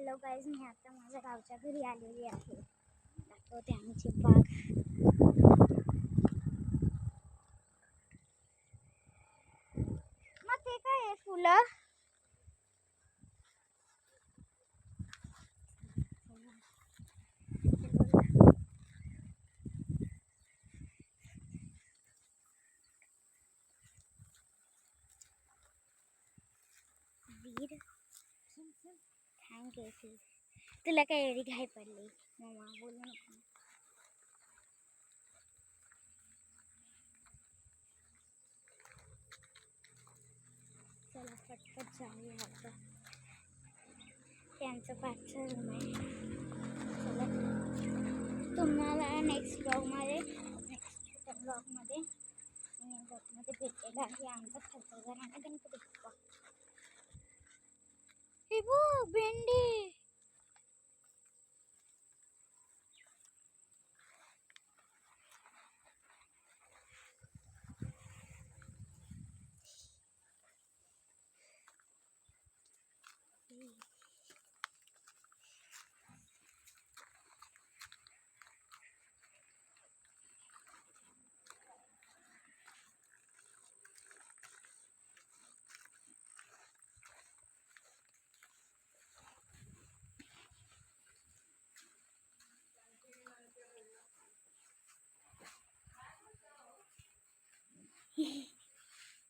Hello guys, मी आता माझ्या गावच्या घरी आलेली आहे. दाखवते आमची बाग. मग ते काय आहे फुलं? वीर थँक्यू. तुला काय एवढी घाई पडली? मम्मा बोलू नको. चला पटपट जाऊया आता. त्यांचं 5चं रूम आहे. चला तुम्हाला नेक्स्ट ब्लॉगमध्ये भेटेल आहे आमचा खर्च आणि गणपती बाप्पा. हे बघ भेंडी.